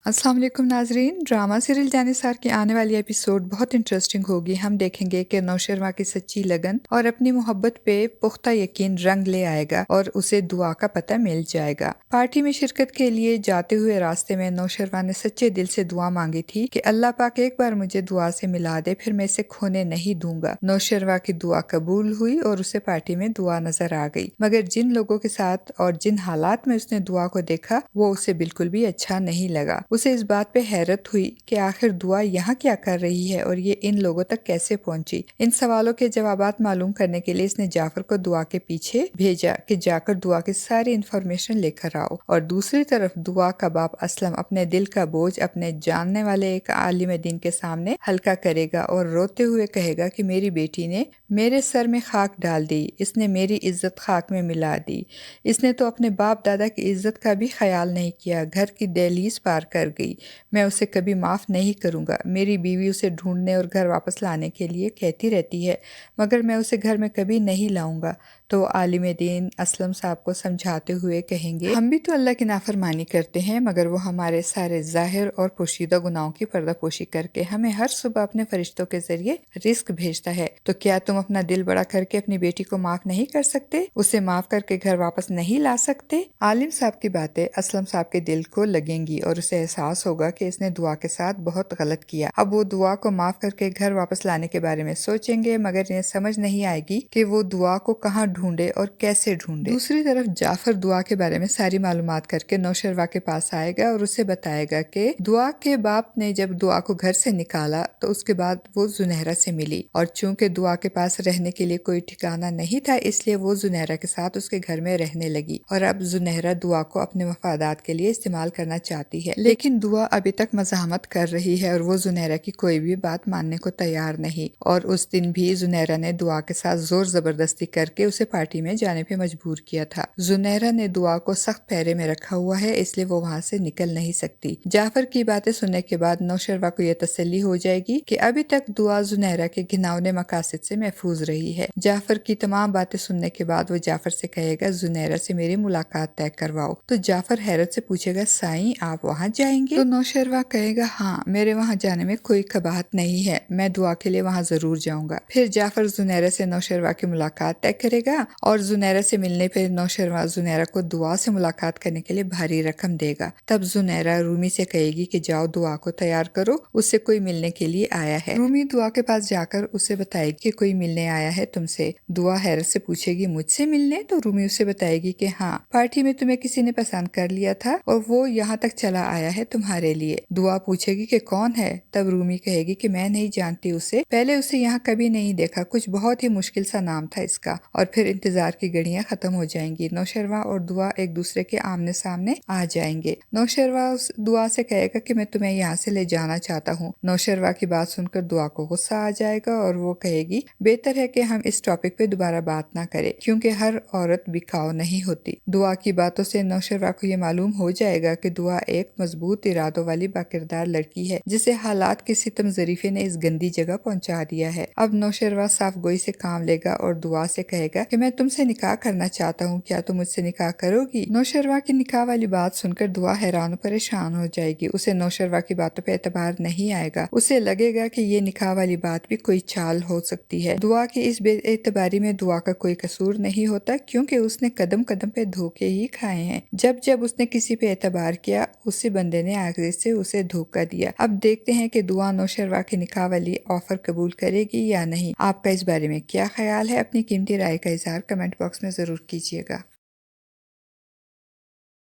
अस्सलाम वालेकुम नाजरीन। ड्रामा सीरियल जानिसार की आने वाली एपिसोड बहुत इंटरेस्टिंग होगी। हम देखेंगे कि नौशरमा की सच्ची लगन और अपनी मोहब्बत पे पुख्ता यकीन रंग ले आएगा और उसे दुआ का पता मिल जाएगा। पार्टी में शिरकत के लिए जाते हुए रास्ते में नौशरमा ने सच्चे दिल से दुआ मांगी थी कि अल्लाह पाक एक बार मुझे दुआ से मिला दे, फिर मैं इसे खोने नहीं दूंगा। नौशरमा की दुआ कबूल हुई और उसे पार्टी में दुआ नजर आ गई, मगर जिन लोगों के साथ और जिन हालात में उसने दुआ को देखा वो उसे बिल्कुल भी अच्छा नहीं लगा। उसे इस बात पे हैरत हुई कि आखिर दुआ यहाँ क्या कर रही है और ये इन लोगों तक कैसे पहुंची। इन सवालों के जवाबात मालूम करने के लिए इसने जाफर को दुआ के पीछे भेजा कि जाकर दुआ की सारी इन्फॉर्मेशन लेकर आओ। और दूसरी तरफ दुआ का बाप असलम अपने दिल का बोझ अपने जानने वाले एक आलिम दीन के सामने हल्का करेगा और रोते हुए कहेगा कि मेरी बेटी ने मेरे सर में खाक डाल दी, इसने मेरी इज्जत खाक में मिला दी, इसने तो अपने बाप दादा की इज्जत का भी ख्याल नहीं किया, घर की दहलीज पार कर गई, मैं उसे कभी माफ़ नहीं करूँगा। मेरी बीवी उसे ढूंढने और घर वापस लाने के लिए कहती रहती है, मगर मैं उसे घर में कभी नहीं लाऊंगा। तो आलिम दीन असलम साहब को समझाते हुए कहेंगे, हम भी तो अल्लाह की नाफरमानी करते हैं, मगर वो हमारे सारे जाहिर और पोशीदा गुनाहों की पर्दापोशी करके हमें हर सुबह अपने फरिश्तों के जरिए रिस्क भेजता है। तो क्या तुम अपना दिल बड़ा करके अपनी बेटी को माफ नहीं कर सकते, उसे माफ करके घर वापस नहीं ला सकते? आलिम साहब की बातें असलम साहब के दिल को लगेंगी और उसे एहसास होगा कि इसने दुआ के साथ बहुत गलत किया। अब वो दुआ को माफ करके घर वापस लाने के बारे में सोचेंगे, मगर इन्हें समझ नहीं आएगी कि वो दुआ को कहाँ ढूंढे और कैसे ढूंढे। दूसरी तरफ जाफर दुआ के बारे में सारी मालूमात करके नौशरवा के पास आएगा और उसे बताएगा कि दुआ के बाप ने जब दुआ को घर से निकाला तो उसके बाद वो जुनैरा से मिली, और चूंकि दुआ के पास रहने के लिए कोई ठिकाना नहीं था, इसलिए वो जुनैरा के साथ उसके घर में रहने लगी। और अब जुनैरा दुआ को अपने मफादात के लिए इस्तेमाल करना चाहती है, लेकिन दुआ अभी तक मज़ाहमत कर रही है और वो जुनैरा की कोई भी बात मानने को तैयार नहीं। और उस दिन भी जुनैरा ने दुआ के साथ जोर जबरदस्ती करके उसे पार्टी में जाने पे मजबूर किया था। जुनैरा ने दुआ को सख्त पहरे में रखा हुआ है, इसलिए वो वहाँ से निकल नहीं सकती। जाफर की बातें सुनने के बाद नौशरवा को यह तसल्ली हो जाएगी कि अभी तक दुआ जुनैरा के घिनौने मकासद से महफूज रही है। जाफर की तमाम बातें सुनने के बाद वो जाफर से कहेगा, जुनैरा से मेरी मुलाकात तय करवाओ। तो जाफर हैरत से पूछेगा, साईं आप वहाँ जाएंगे? तो नौशरवा कहेगा, हाँ मेरे वहाँ जाने में कोई कबाहत नहीं है, मैं दुआ के लिए वहाँ जरूर जाऊंगा। फिर जाफर जुनैरा से नौशरवा की मुलाकात तय करेगा और जुनैरा से मिलने पर नौशरवा जुनैरा को दुआ से मुलाकात करने के लिए भारी रकम देगा। तब जुनैरा रूमी से कहेगी कि जाओ दुआ को तैयार करो, उससे कोई मिलने के लिए आया है। रूमी दुआ के पास जाकर उसे बताएगी कि कोई मिलने आया है तुमसे। दुआ हैरत से पूछेगी, मुझसे मिलने? तो रूमी उसे बताएगी कि हाँ, पार्टी में तुम्हें किसी ने पसंद कर लिया था और वो यहाँ तक चला आया है तुम्हारे लिए। दुआ पूछेगी कि कौन है? तब रूमी कहेगी कि मैं नहीं जानती उसे, पहले उसे यहाँ कभी नहीं देखा, कुछ बहुत ही मुश्किल सा नाम था इसका। और फिर इंतजार की घड़ियां खत्म हो जाएंगी। नौशरवा और दुआ एक दूसरे के आमने सामने आ जाएंगे। नौशरवा उस दुआ से कहेगा कि मैं तुम्हें यहाँ से ले जाना चाहता हूँ। नौशरवा की बात सुनकर दुआ को गुस्सा आ जाएगा और वो कहेगी, बेहतर है कि हम इस टॉपिक पे दोबारा बात ना करें, क्योंकि हर औरत बिकाऊ नहीं होती। दुआ की बातों से नौशरवा को ये मालूम हो जाएगा कि दुआ एक मजबूत इरादों वाली बाकिरदार लड़की है, जिसे हालात के सितम जरीफे ने इस गंदी जगह पहुंचा दिया है। अब नौशरवा साफ गोई से काम लेगा और दुआ से कहेगा कि मैं तुमसे निकाह करना चाहता हूँ, क्या तुम मुझसे निकाह करोगी? नौशरवा की निकाह वाली बात सुनकर दुआ हैरान परेशान हो जाएगी। उसे नौशरवा की बातों पे एतबार नहीं आएगा। उसे लगेगा कि ये निकाह वाली बात भी कोई चाल हो सकती है। दुआ की इस बेएतबारी में दुआ का कोई कसूर नहीं होता, क्योंकि उसने कदम कदम पे धोखे ही खाए हैं। जब जब उसने किसी पे एतबार किया, उसी बंदे ने आखिर से उसे धोखा दिया। अब देखते हैं कि दुआ नौशरवा की निकाह वाली ऑफर कबूल करेगी या नहीं। आपका इस बारे में क्या ख्याल है? अपनी कीमती राय का इजहार कमेंट बॉक्स में जरूर कीजिएगा।